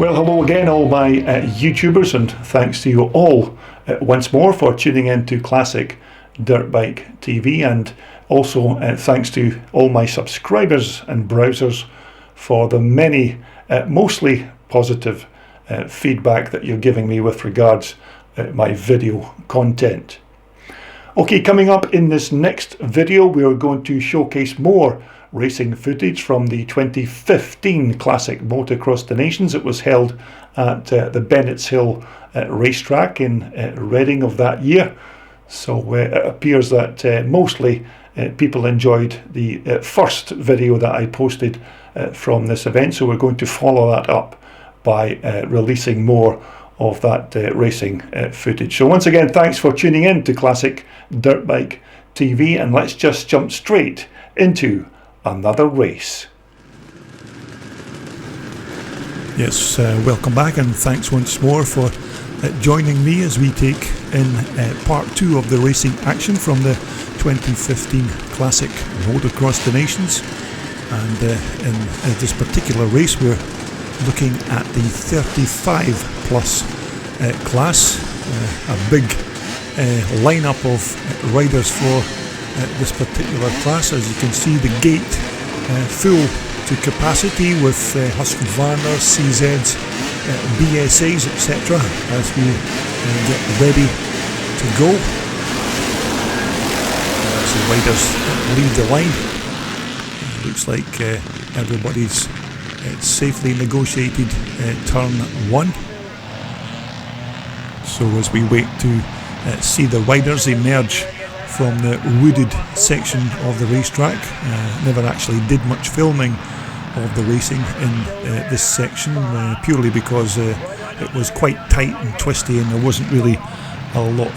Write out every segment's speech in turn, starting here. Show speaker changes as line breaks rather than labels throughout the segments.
Well, hello again, all my YouTubers, and thanks to you all once more for tuning in to Classic Dirt Bike TV, and also thanks to all my subscribers and browsers for the many, mostly positive feedback that you're giving me with regards my video content. Okay, coming up in this next video, we're going to showcase more racing footage from the 2015 Classic Motocross De Nation. It was held at the Bennetts Hill racetrack in Reading of that year. So it appears that mostly people enjoyed the first video that I posted from this event. So we're going to follow that up by releasing more of that racing footage. So once again, thanks for tuning in to Classic Dirt Bike TV, and let's just jump straight into another race. Yes, welcome back, and thanks once more for joining me as we take in part 2 of the racing action from the 2015 Classic Motocross De Nations. And in this particular race, we're looking at the 35 plus class, a big lineup of riders for this particular class. As you can see, the gate full to capacity with Husqvarna, CZs, BSAs, etc. as we get ready to go. As the riders leave the line, looks like everybody's safely negotiated turn 1. So as we wait to see the riders emerge from the wooded section of the racetrack, never actually did much filming of the racing in this section, purely because it was quite tight and twisty and there wasn't really a lot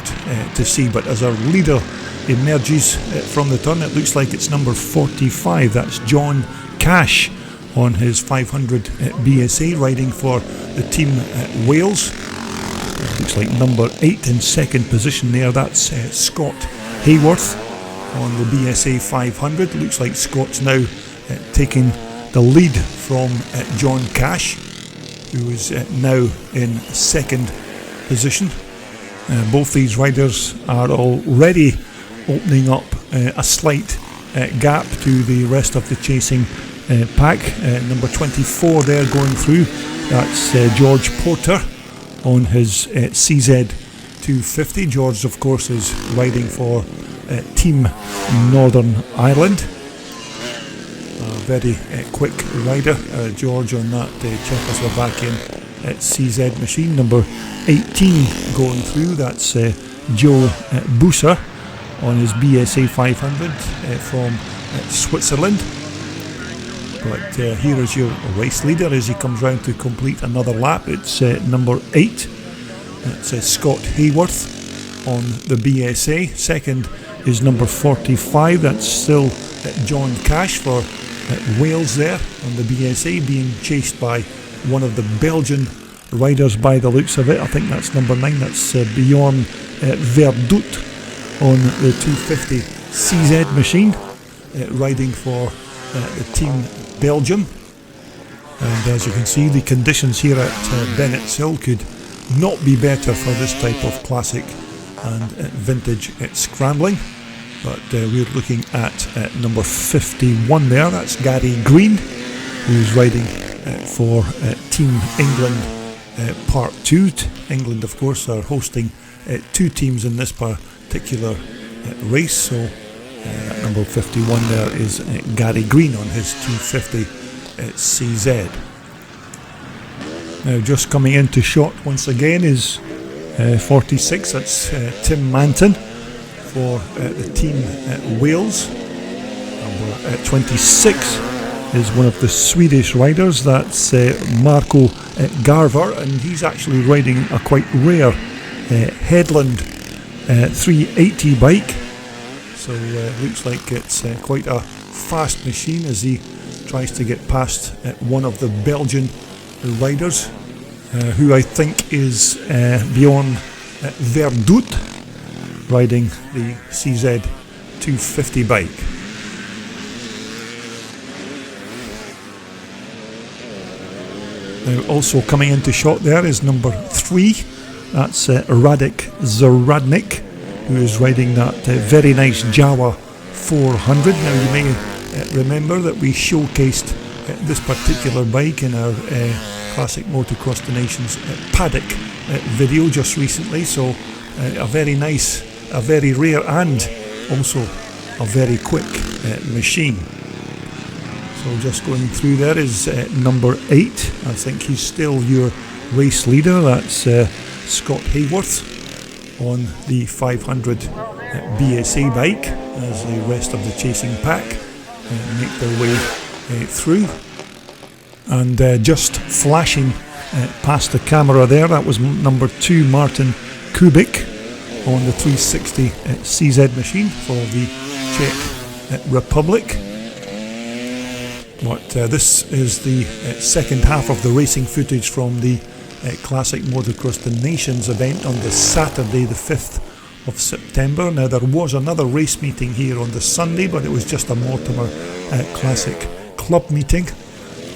to see. But as our leader emerges from the turn, it looks like it's number 45, that's John Cash on his 500 BSA, riding for the team Wales. Looks like number 8 in second position there, that's Scott Hayworth on the BSA 500. Looks like Scott's now taking the lead from John Cash, who is now in second position. Both these riders are already opening up a slight gap to the rest of the chasing pack. Number 24 there going through, that's George Porter on his CZ 250. George, of course, is riding for Team Northern Ireland. A very quick rider, George, on that Czechoslovakian CZ machine. Number 18 going through, that's Joe Buser on his BSA 500 from Switzerland. But here is your race leader as he comes round to complete another lap. It's number 8. That's Scott Hayworth on the BSA. Second is number 45. That's still John Cash for Wales there on the BSA, being chased by one of the Belgian riders by the looks of it. I think that's number 9. That's Bjorn Verdoet on the 250 CZ machine, riding for the team Belgium. And as you can see, the conditions here at Bennetts Hill could not be better for this type of classic and vintage scrambling. But we're looking at number 51 there, that's Gary Green, who's riding for Team England Part 2. England, of course, are hosting 2 teams in this particular race. So number 51 there is Gary Green on his 250 CZ. Now just coming into shot once again is 46, that's Tim Manton for the team Wales. Number 26 is one of the Swedish riders, that's Marco Garver, and he's actually riding a quite rare Headland 380 bike. So looks like it's quite a fast machine as he tries to get past one of the Belgian riders, who I think is Bjorn Verdoet, riding the CZ 250 bike. Now also coming into shot there is number 3. That's Radek Zaradnik, who is riding that very nice Jawa 400. Now you may remember that we showcased this particular bike in our Classic Motocross De Nation's paddock video just recently, so a very nice, a very rare and also a very quick machine. So just going through there is number 8. I think he's still your race leader. That's Scott Hayworth on the 500 BSA bike, as the rest of the chasing pack make their way through. And just flashing past the camera there, that was number 2 Martin Kubik on the 360 CZ machine for the Czech Republic. But this is the second half of the racing footage from the Classic Motocross De Nations event on the Saturday the 5th of September. Now there was another race meeting here on the Sunday, but it was just a Mortimer Classic club meeting,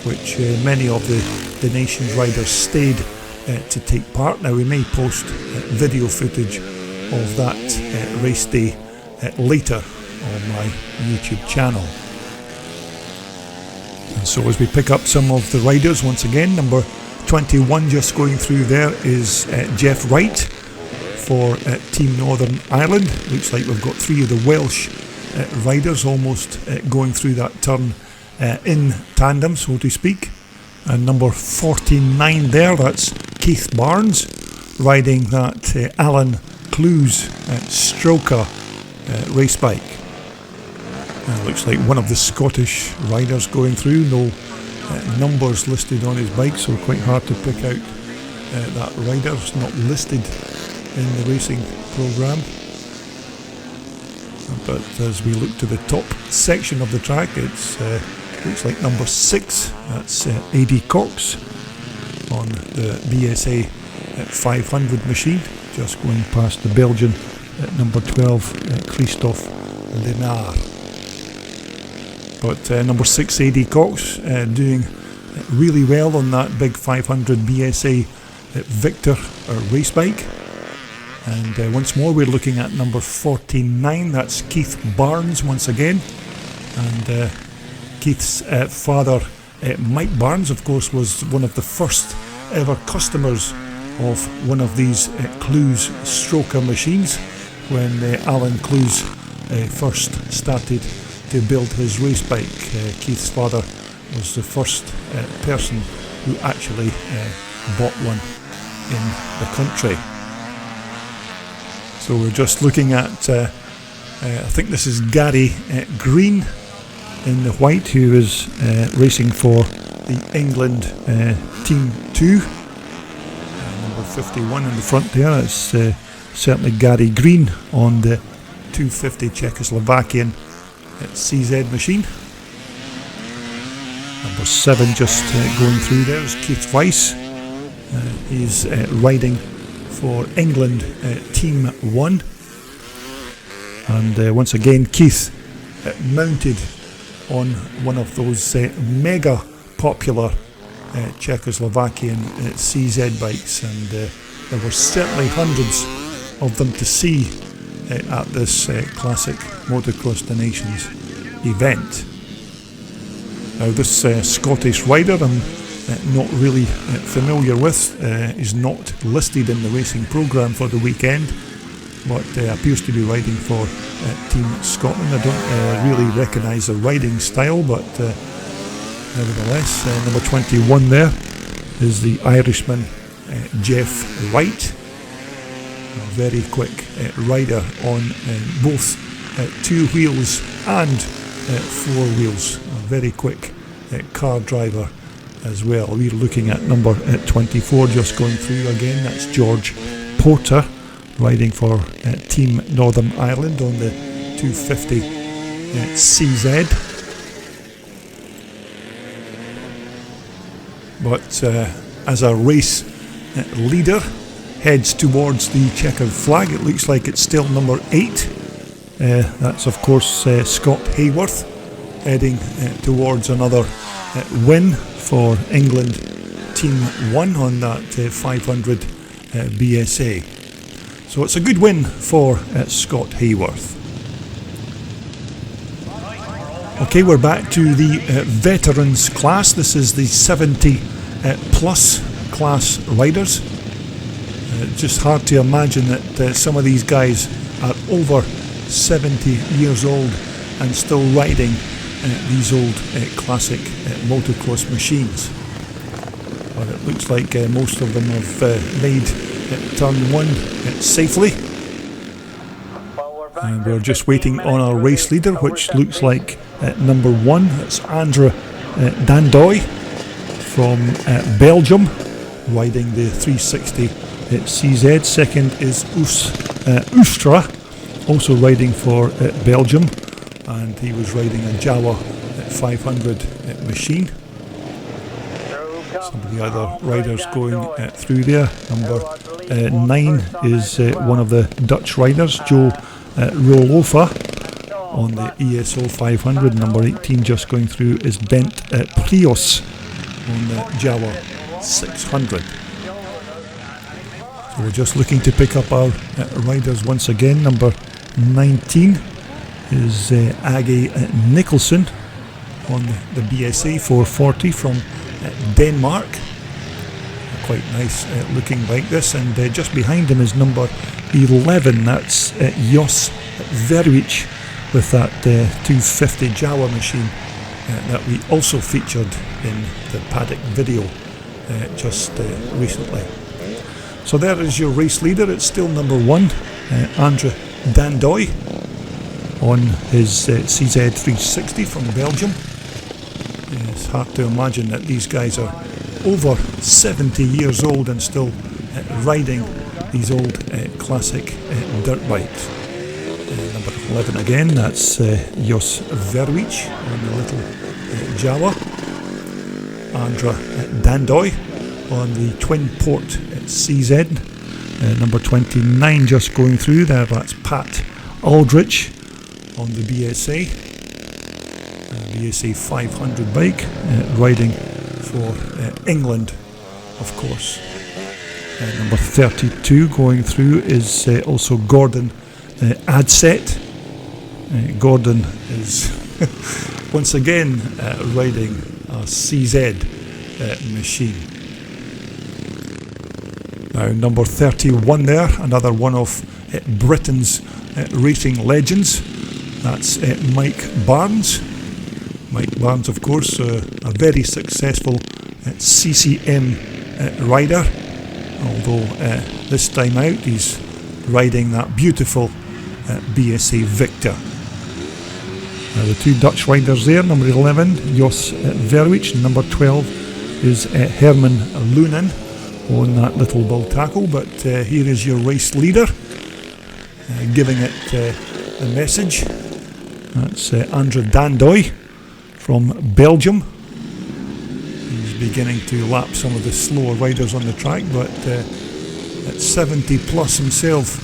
which many of the Nations riders stayed to take part. Now we may post video footage of that race day later on my YouTube channel. And so as we pick up some of the riders once again, number 21 just going through there is Jeff Wright for Team Northern Ireland. Looks like we've got 3 of the Welsh riders almost going through that turn in tandem, so to speak. And number 49 there, that's Keith Barnes riding that Alan Clues Stroker race bike. Looks like one of the Scottish riders going through. No numbers listed on his bike, so quite hard to pick out that rider. It's not listed in the racing programme. But as we look to the top section of the track, it's looks like number 6. That's A.D. Cox on the BSA 500 machine, just going past the Belgian at number 12, Christophe Lenard. But number 6, A.D. Cox, doing really well on that big 500 BSA Victor race bike. And once more we're looking at number 49, that's Keith Barnes once again. And Keith's father, Mike Barnes, of course, was one of the first ever customers of one of these Clues Stroker machines when Alan Clues first started to build his race bike. Keith's father was the first person who actually bought one in the country. So we're just looking at, I think this is Gary Green in the white, who is racing for the England Team 2. Number 51 in the front there, it's certainly Gary Green on the 250 Czechoslovakian CZ machine. Number 7 just going through there is Keith Weiss. He's riding for England Team 1. And once again Keith mounted on one of those mega popular Czechoslovakian CZ bikes, and there were certainly hundreds of them to see at this Classic Motocross De Nations event. Now this Scottish rider I'm not really familiar with, is not listed in the racing programme for the weekend, but appears to be riding for Team Scotland. I don't really recognise the riding style, but nevertheless, number 21 there is the Irishman Jeff Wright. A very quick rider on both 2 wheels and 4 wheels. A very quick car driver as well. We're looking at number 24 just going through again. That's George Porter riding for Team Northern Ireland on the 250 CZ. But as a race leader heads towards the checkered flag, it looks like it's still number 8. That's of course Scott Hayworth heading towards another win for England 14-1 on that 500 BSA. So it's a good win for Scott Hayworth. Okay, we're back to the veterans class. This is the 70 plus class riders. Just hard to imagine that some of these guys are over 70 years old and still riding these old classic motocross machines. But it looks like most of them have made turn 1 safely. And we're just waiting on our race leader, which looks like number 1. That's Andra Dandoy from Belgium, riding the 360 CZ. Second is Oostra, also riding for Belgium, and he was riding a Jawa 500 machine. Some of the other riders going through there. Number 9 is one of the Dutch riders, Joe Rolofa, on the ESO 500. Number 18 just going through is Bent Prios on the Jawa 600. So we're just looking to pick up our riders once again. Number 19 is Age Nicholson on the BSA 440 from Denmark. Quite nice looking like this, and just behind him is number 11. That's Jos Verwich with that 250 Jawa machine that we also featured in the paddock video just recently. So there is your race leader. It's still number 1, Andra Dandoy on his CZ 360 from Belgium. It's hard to imagine that these guys are over 70 years old and still riding these old classic dirt bikes. Number 11 again, that's Jos Verwich on the little Jawa. Andra Dandoy on the twin port CZ. Number 29 just going through there, that's Pat Aldrich on the BSA. BSA 500 bike, riding for England, of course. Number 32 going through is also Gordon Adset. Gordon is once again riding a CZ machine. Now number 31 there, another one of Britain's racing legends. That's Mike Barnes. Mike Barnes, of course, a very successful CCM rider, although this time out he's riding that beautiful BSA Victor. The two Dutch riders there, number 11 Jos Verwich, number 12 is Herman Lunen on that little Bultaco, but here is your race leader giving it a message. That's Andra Dandoy from Belgium. He's beginning to lap some of the slower riders on the track, but at 70 plus himself,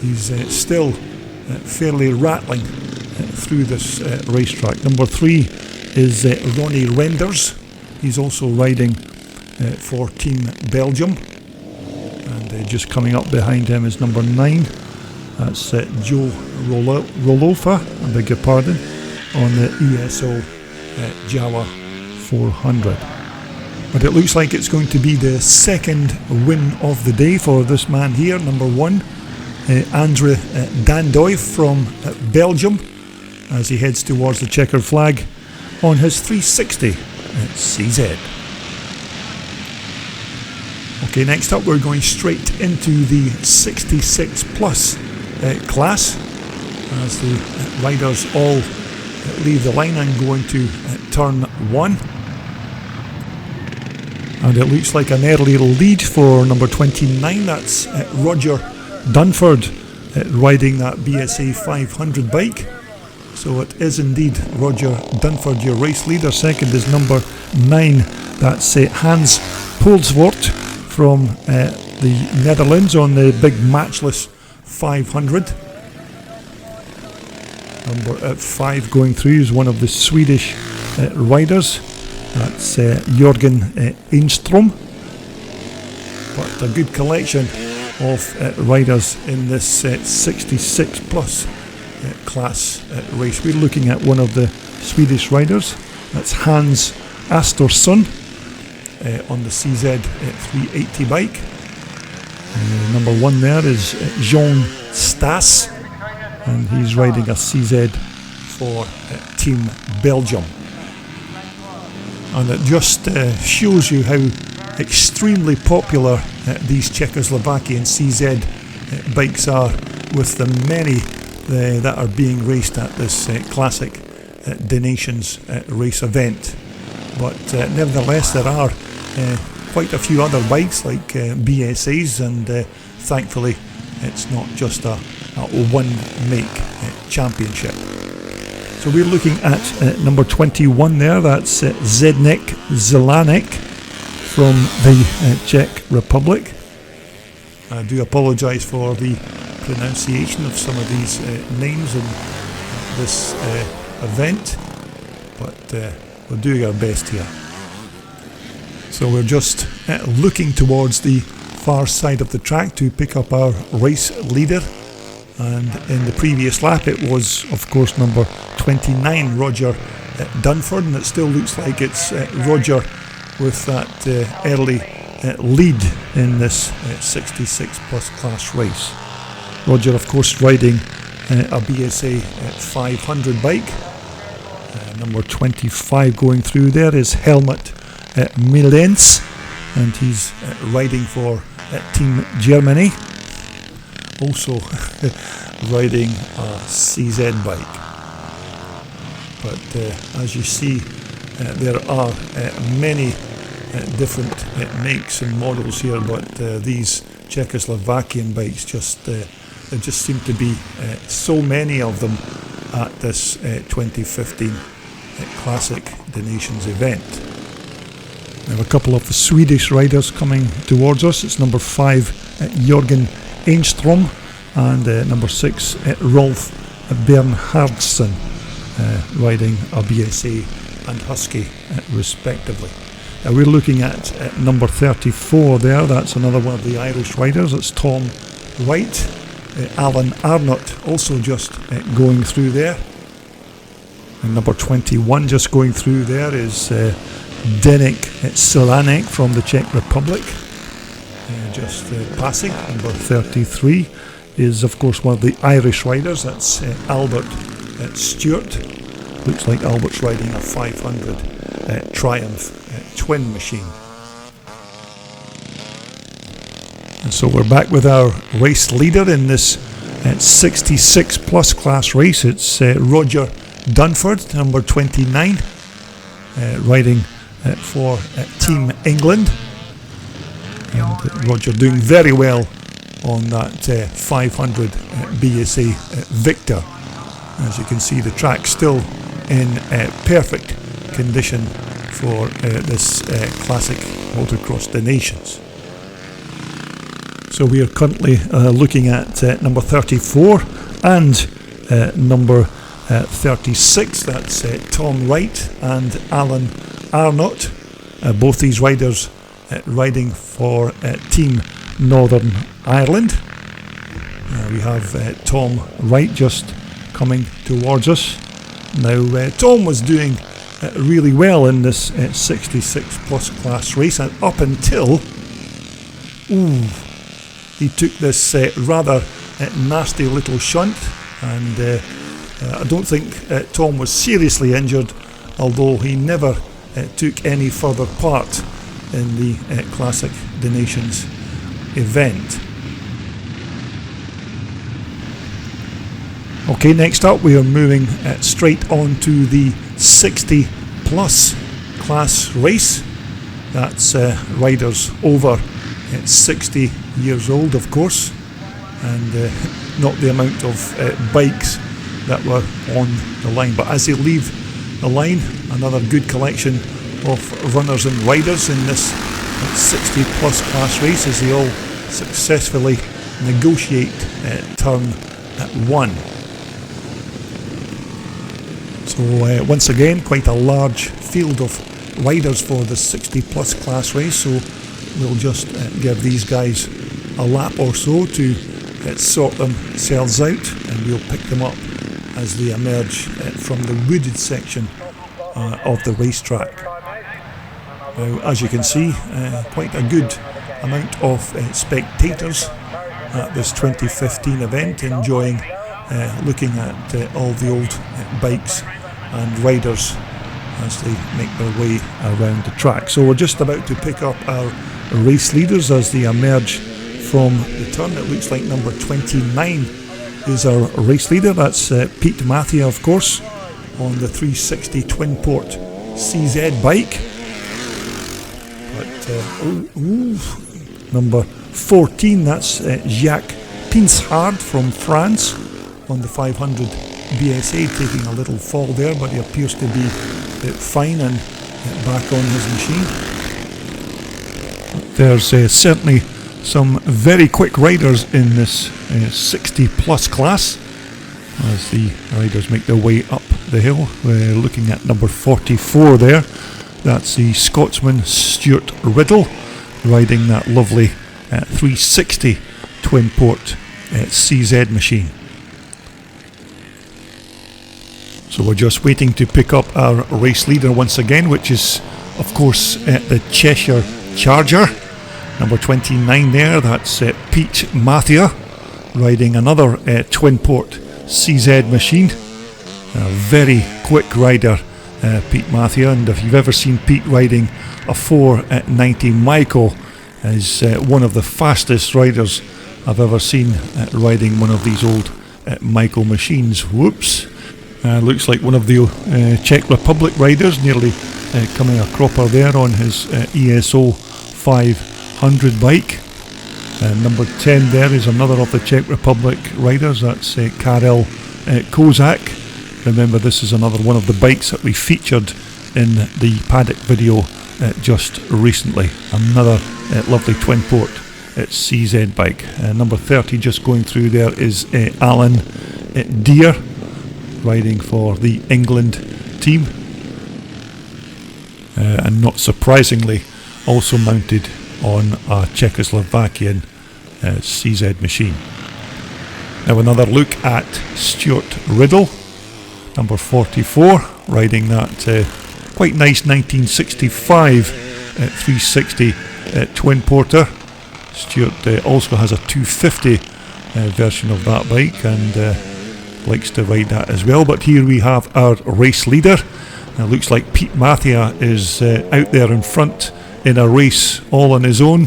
he's still fairly rattling through this racetrack. Number 3 is Ronnie Renders. He's also riding for Team Belgium, and just coming up behind him is number 9. That's Joe Rolofa, I beg your pardon, on the ESO Jawa 400. But it looks like it's going to be the second win of the day for this man here, number 1, Andra Dandoy from Belgium, as he heads towards the checkered flag on his 360 CZ. Okay, next up we're going straight into the 66 plus class, as the riders all leave the line and go into turn 1. And it looks like an early lead for number 29. That's Roger Dunford riding that BSA 500 bike. So it is indeed Roger Dunford, your race leader. Second is number 9. That's Hans Polsvoort from the Netherlands on the big matchless 500. Number 5 going through is one of the Swedish riders. That's Jörgen Enström just a good collection of riders in this 66 plus class race. We're looking at one of the Swedish riders. That's Hans Astorsson on the CZ 380 bike. Number 1 there is Jean Stas, and he's riding a CZ for Team Belgium. And it just shows you how extremely popular these Czechoslovakian CZ bikes are, with the many that are being raced at this Classic De Nations race event. But nevertheless, there are quite a few other bikes like BSAs, and thankfully it's not just a one make championship. So we're looking at number 21 there. That's Zdeněk Zelenek from the Czech Republic. I do apologise for the pronunciation of some of these names in this event, but we're doing our best here. So we're just looking towards the far side of the track to pick up our race leader, and in the previous lap it was of course number 29 Roger Dunford, and it still looks like it's Roger with that early lead in this 66 plus class race. Roger of course riding a BSA 500 bike. Number 25 going through there is Helmut Milens, and he's riding for Team Germany, also riding a CZ bike. But as you see, there are many different makes and models here, but these Czechoslovakian bikes there just seem to be so many of them at this 2015 Classic De Nations event. We have a couple of the Swedish riders coming towards us. It's number 5 Jörgen Enström and number 6 Rolf Bernhardsson riding a BSA and Husky respectively. We're looking at number 34 there. That's another one of the Irish riders. It's Tom Wright. Alan Arnott also just going through there. And number 21 just going through there is Zdeněk Zelenek from the Czech Republic. Just passing. Number 33 is of course one of the Irish riders. That's Albert Stewart. Looks like Albert's riding a 500 Triumph twin machine. And so we're back with our race leader in this 66 plus class race. It's Roger Dunford, number 29, riding for Team England. And Roger doing very well on that 500 BSA Victor. As you can see, the track's still in perfect condition for this Classic Motocross De Nations. So we are currently looking at number 34 and number 36. That's Tom Wright and Alan Arnott. Both these riders riding for Team Northern Ireland. We have Tom Wright just coming towards us. Now Tom was doing really well in this 66 plus class race, and up until he took this rather nasty little shunt, and I don't think Tom was seriously injured, although he never took any further part in the Classic De Nations event. Okay, next up we are moving straight on to the 60 plus class race. That's riders over 60 years old, of course, and not the amount of bikes that were on the line. But as they leave the line, another good collection of runners and riders in this 60 plus class race as they all successfully negotiate turn 1. So once again, quite a large field of riders for the 60 plus class race. So we'll just give these guys a lap or so to sort themselves out, and we'll pick them up as they emerge from the wooded section of the racetrack. Now, as you can see, quite a good amount of spectators at this 2015 event, enjoying looking at all the old bikes and riders as they make their way around the track. So we're just about to pick up our race leaders as they emerge from the turn. It looks like number 29 is our race leader. That's Pete Matthew, of course, on the 360 twin port CZ bike. But number 14, that's Jacques Pinshard from France on the 500 BSA, taking a little fall there, but he appears to be fine and back on his machine. There's certainly some very quick riders in this 60 plus class as the riders make their way up the hill. We're looking at number 44 there. That's the Scotsman Stuart Riddle riding that lovely 360 twin port CZ machine. So we're just waiting to pick up our race leader once again, which is of course the Cheshire Charger. Number 29 there, that's Pete Matthew riding another twin port CZ machine. A very quick rider, Pete Matthew, and if you've ever seen Pete riding a 490 Michael, is one of the fastest riders I've ever seen riding one of these old Michael machines. Whoops. Looks like one of the Czech Republic riders, nearly coming a cropper there on his ESO 500 bike. Number 10 there is another of the Czech Republic riders, that's Karel Kozak. Remember, this is another one of the bikes that we featured in the paddock video just recently. Another lovely twin port CZ bike. Number 30 just going through there is Alan Deere, riding for the England team, and not surprisingly also mounted on a Czechoslovakian CZ machine. Now another look at Stuart Riddle, number 44, riding that quite nice 1965 360 twin porter. Stuart also has a 250 version of that bike and likes to ride that as well. But here we have our race leader. It looks like Pete Matthew is out there in front in a race all on his own.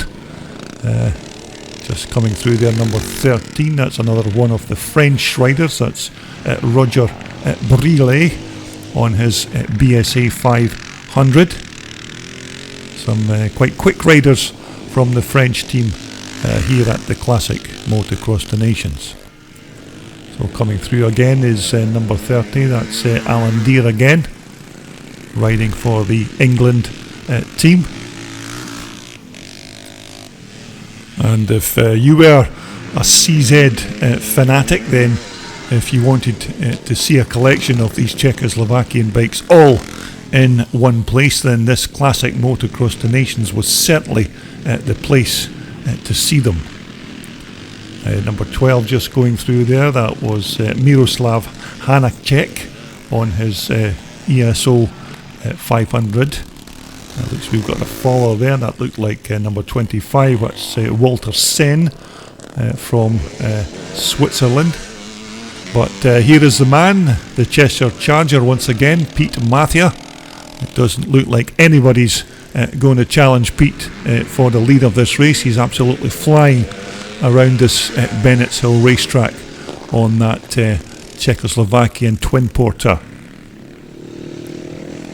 Just coming through there, number 13, that's another one of the French riders. That's Roger Brillet on his BSA 500. Some quite quick riders from the French team here at the Classic Motocross De Nations. So coming through again is number 30, that's Alan Deere again, riding for the England team. And if you were a CZ fanatic, then if you wanted to see a collection of these Czechoslovakian bikes all in one place, then this Classic Motocross De Nations was certainly the place to see them. Number 12 just going through there, that was Miroslav Hanacek on his ESO 500. Looks we've got a follower there, that looked like number 25, that's Walter Sen from Switzerland. But here is the man, the Cheshire Charger once again, Pete Matthew. It doesn't look like anybody's going to challenge Pete for the lead of this race. He's absolutely flying around this Bennetts Hill racetrack on that Czechoslovakian twin porter.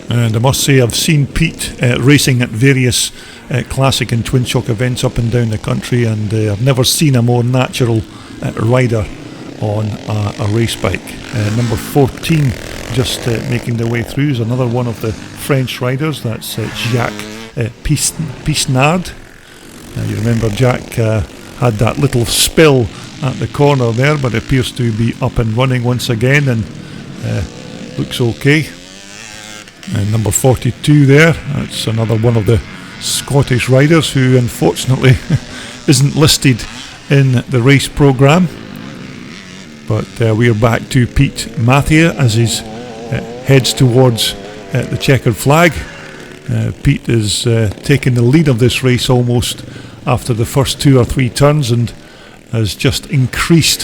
And I must say, I've seen Pete racing at various classic and twin shock events up and down the country, and I've never seen a more natural rider on a race bike. Number 14 just making their way through is another one of the French riders, that's Jacques Pisnard. You remember Jack had that little spill at the corner there, but appears to be up and running once again and looks okay. And number 42 there, that's another one of the Scottish riders who unfortunately isn't listed in the race programme. But we are back to Pete Mathia as he heads towards the checkered flag. Pete is taking the lead of this race almost after the first 2 or 3 turns, and has just increased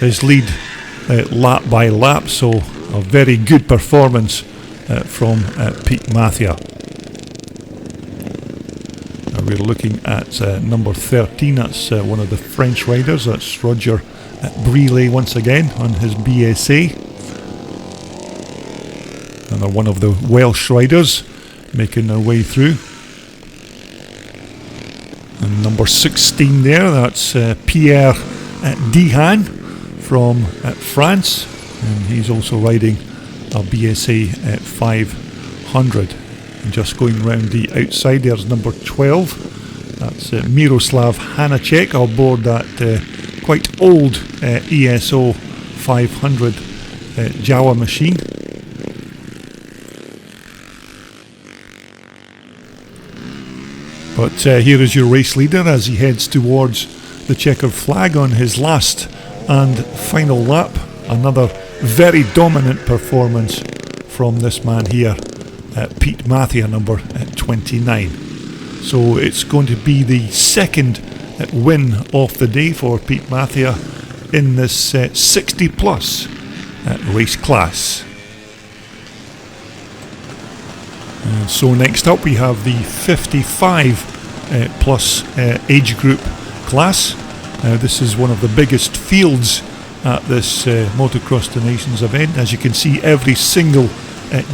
his lead lap by lap, so a very good performance from Pete Mathia. We're looking at number 13, that's one of the French riders, that's Roger Brillet once again on his BSA. And one of the Welsh riders making their way through. And number 16 there, that's Pierre Dihan from France, and he's also riding a BSA 500. And just going round the outside, there's number 12, that's Miroslav Hanacek aboard that quite old ESO 500 Jawa machine. But here is your race leader as he heads towards the checkered flag on his last and final lap. Another very dominant performance from this man here, Pete Mathia, number 29. So it's going to be the second win of the day for Pete Mathia in this 60 plus race class. And so next up we have the 55 plus age group class. This is one of the biggest fields at this Motocross De Nations event. As you can see, every single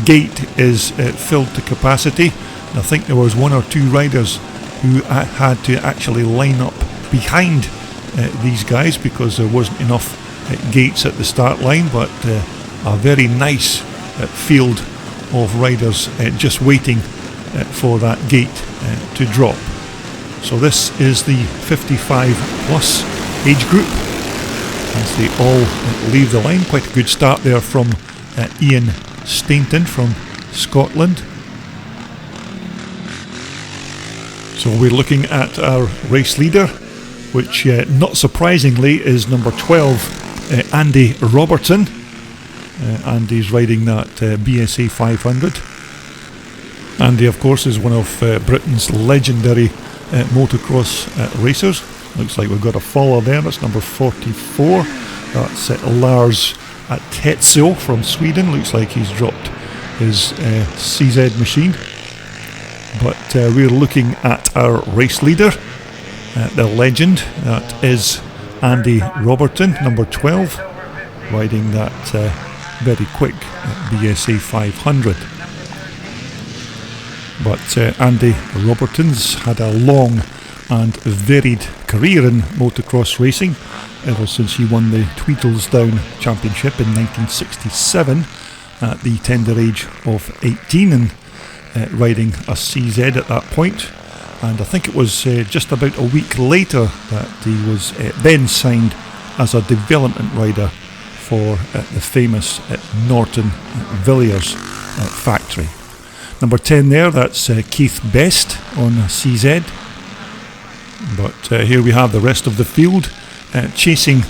gate is filled to capacity. And I think there was 1 or 2 riders who had to actually line up behind these guys because there wasn't enough gates at the start line, but a very nice field of riders just waiting for that gate to drop. So this is the 55 plus age group as they all leave the line. Quite a good start there from Ian Stainton from Scotland. So we're looking at our race leader, which not surprisingly is number 12, Andy Robertson. Andy's riding that BSA 500. Andy, of course, is one of Britain's legendary motocross racers. Looks like we've got a follower there, that's number 44. That's Lars Tetso from Sweden. Looks like he's dropped his CZ machine. But we're looking at our race leader, the legend, that is Andy Robertson, number 12, riding that very quick BSA 500. But Andy Robertson's had a long and varied career in motocross racing ever since he won the Tweedledum Championship in 1967 at the tender age of 18, and riding a CZ at that point. And I think it was just about a week later that he was then signed as a development rider for the famous Norton Villiers factory. Number 10 there, that's Keith Best on CZ. But here we have the rest of the field chasing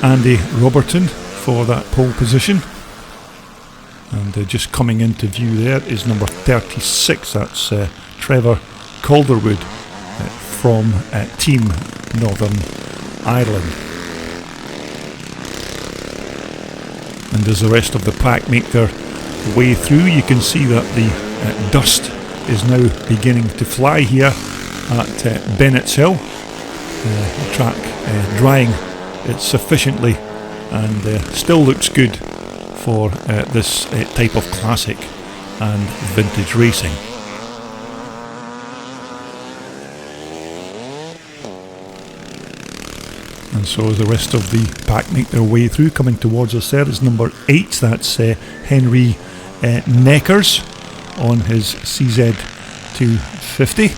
Andy Robertson for that pole position. And just coming into view there is number 36, that's Trevor Calderwood from Team Northern Ireland. And as the rest of the pack make their way through, you can see that the dust is now beginning to fly here at Bennetts Hill. The track drying it sufficiently and still looks good for this type of classic and vintage racing. And so as the rest of the pack make their way through, coming towards us there is number 8, that's Henry Neckers on his CZ 250.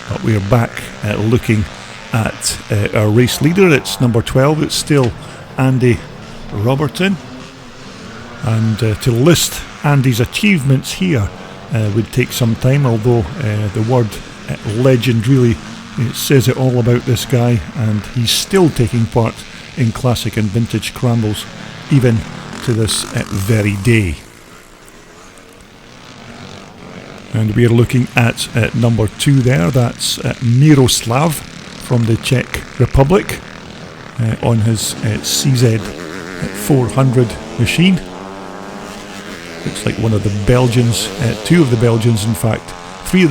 But we are back looking at our race leader. It's number 12, it's still Andy Robertson. And to list Andy's achievements here would take some time, although the word legend really says it all about this guy, and he's still taking part in classic and vintage scrambles even to this very day. And we're looking at number 2 there. That's Miroslav from the Czech Republic on his CZ 400 machine. Looks like one of the Belgians, 2 of the Belgians in fact, 3 of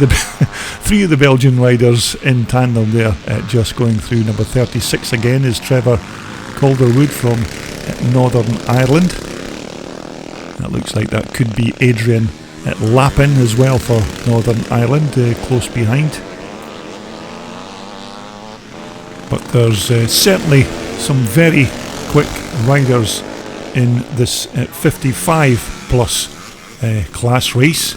the Belgian riders in tandem there, just going through. Number 36 again is Trevor Calderwood from Northern Ireland. That looks like that could be Adrian Lappin as well for Northern Ireland, close behind. But there's certainly some very quick riders in this 55 plus class race,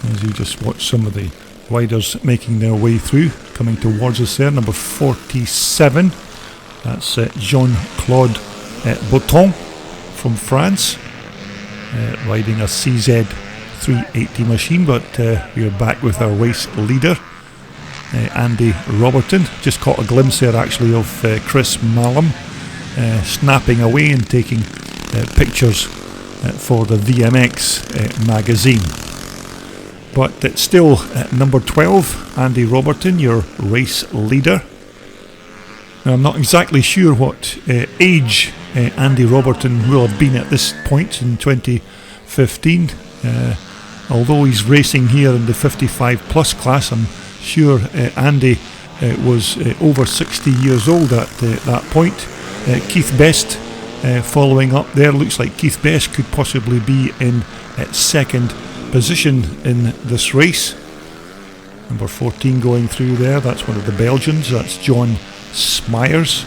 as you just watch some of the riders making their way through, coming towards us there. Number 47, that's Jean-Claude Botton from France, riding a CZ 380 machine, but we are back with our race leader, Andy Robertson. Just caught a glimpse there actually of Chris Mallam snapping away and taking pictures for the VMX magazine. But it's still number 12, Andy Robertson, your race leader. Now, I'm not exactly sure what age Andy Robertson will have been at this point in 2015. Although he's racing here in the 55 plus class, I'm sure Andy was over 60 years old at that point. Keith Best following up there. Looks like Keith Best could possibly be in second position in this race. Number 14 going through there, that's one of the Belgians, that's John Smyers.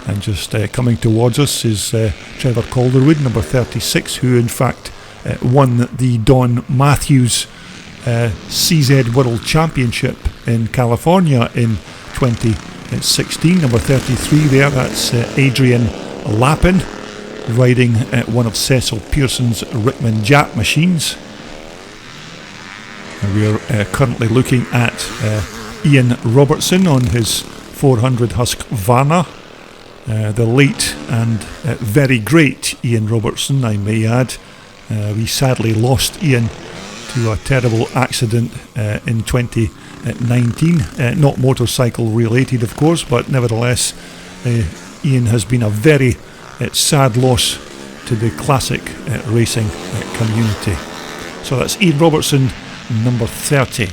And just coming towards us is Trevor Calderwood, number 36, who in fact won the Don Matthews CZ World Championship in California in 2016. Number 33 there, that's Adrian Lappin, riding one of Cecil Pearson's Rickman Jap machines. And we're currently looking at Ian Robertson on his 400 Husqvarna. The late and very great Ian Robertson, I may add. We sadly lost Ian to a terrible accident in 2019. Not motorcycle related, of course, but nevertheless, Ian has been a very sad loss to the classic racing community. So that's Ian Robertson, number 30.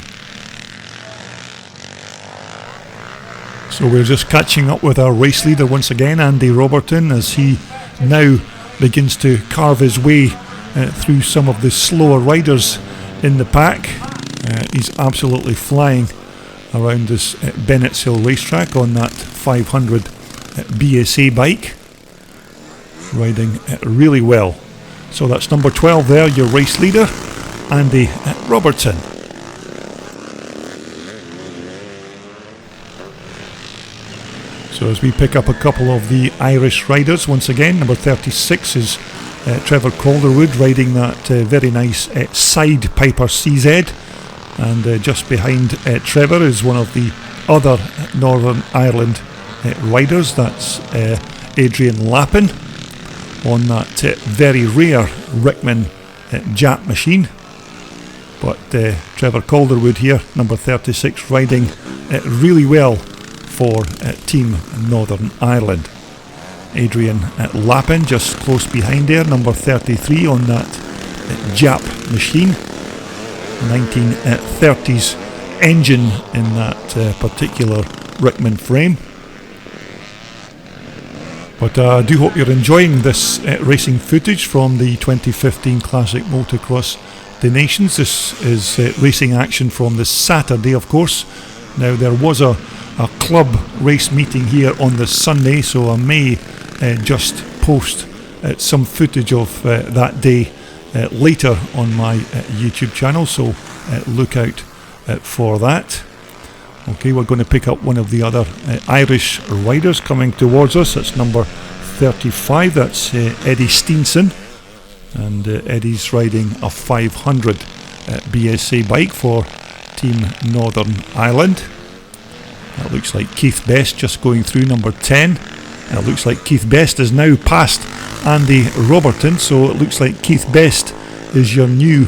So we're just catching up with our race leader once again, Andy Robertson, as he now begins to carve his way through some of the slower riders in the pack. He's absolutely flying around this Bennetts Hill racetrack on that 500 BSA bike, riding really well. So that's number 12 there, your race leader, Andy Robertson. So as we pick up a couple of the Irish riders once again, number 36 is Trevor Calderwood, riding that very nice side Piper CZ, and just behind Trevor is one of the other Northern Ireland riders, that's Adrian Lappin on that very rare Rickman Jap machine. But Trevor Calderwood here, number 36, riding really well for Team Northern Ireland. Adrian Lappin just close behind there, number 33 on that Jap machine. 1930s engine in that particular Rickman frame. But I do hope you're enjoying this racing footage from the 2015 Classic Motocross De Nations. This is racing action from this Saturday, of course. Now, there was a club race meeting here on this Sunday, so I may just post some footage of that day later on my YouTube channel, so look out for that. Okay, we're going to pick up one of the other Irish riders coming towards us. That's number 35, that's Eddie Steenson. and Eddie's riding a 500 BSA bike for Team Northern Ireland. That looks like Keith Best just going through number 10. It looks like Keith Best is now past Andy Robertson, so it looks like Keith Best is your new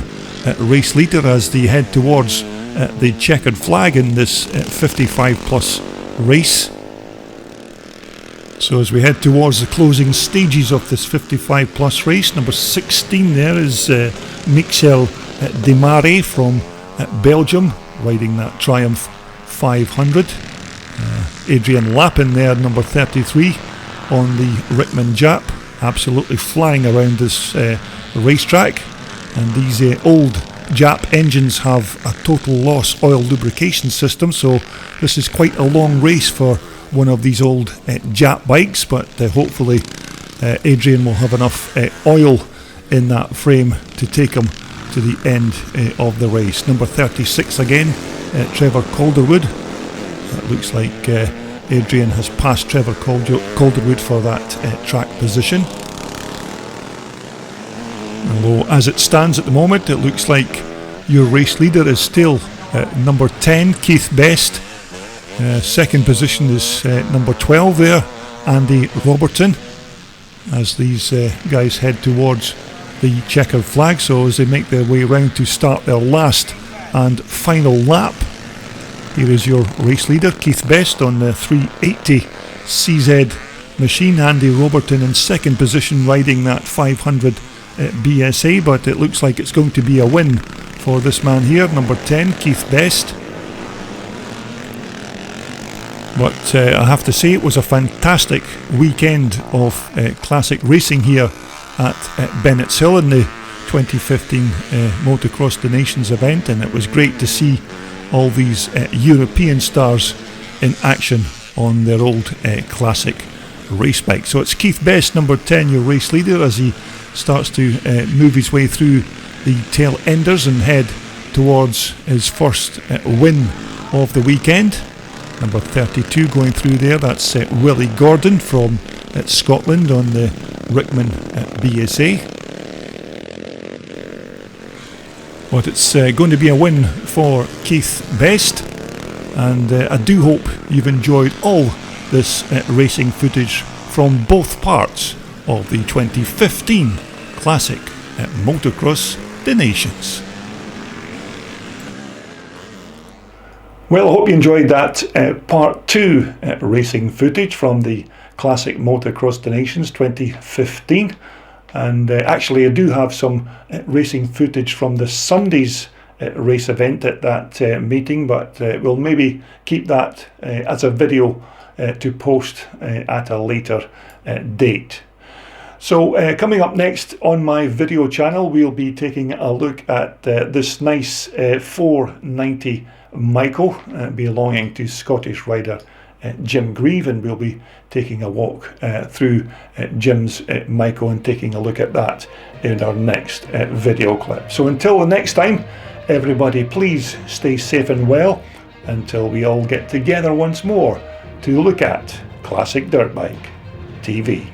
race leader as they head towards the checkered flag in this 55 plus race. So as we head towards the closing stages of this 55 plus race, number 16 there is Michel Demare from Belgium, riding that Triumph 500. Adrian Lappin there, number 33, on the Rickman Jap, absolutely flying around this racetrack. And these old Jap engines have a total loss oil lubrication system, so this is quite a long race for one of these old Jap bikes, but hopefully Adrian will have enough oil in that frame to take him to the end of the race. Number 36 again, Trevor Calderwood. It looks like Adrian has passed Trevor Calderwood for that track position. Although as it stands at the moment, it looks like your race leader is still number 10, Keith Best. Second position is number 12 there, Andy Robertson, as these guys head towards the checkered flag. So as they make their way round to start their last and final lap, here is your race leader, Keith Best, on the 380 CZ machine. Andy Robertson in second position, riding that 500 BSA, but it looks like it's going to be a win for this man here, number 10, Keith Best. But I have to say, it was a fantastic weekend of classic racing here at Bennetts Hill in the 2015 Motocross De Nations event, and it was great to see all these European stars in action on their old classic race bike. So it's Keith Best, number 10, your race leader, as he starts to move his way through the tail enders and head towards his first win of the weekend. Number 32 going through there, that's Willie Gordon from Scotland on the Rickman BSA. But it's going to be a win for Keith Best, and I do hope you've enjoyed all this racing footage from both parts of the 2015 Classic Motocross De Nations. Well, I hope you enjoyed that part 2 racing footage from the Classic Motocross De Nations 2015. And actually I do have some racing footage from the Sunday's race event at that meeting, but we'll maybe keep that as a video to post at a later date. So coming up next on my video channel, we'll be taking a look at this nice 490 Michael belonging to Scottish rider Jim Grieve, and we'll be taking a walk through Jim's Michael and taking a look at that in our next video clip. So until the next time, everybody, please stay safe and well until we all get together once more to look at Classic Dirt Bike TV.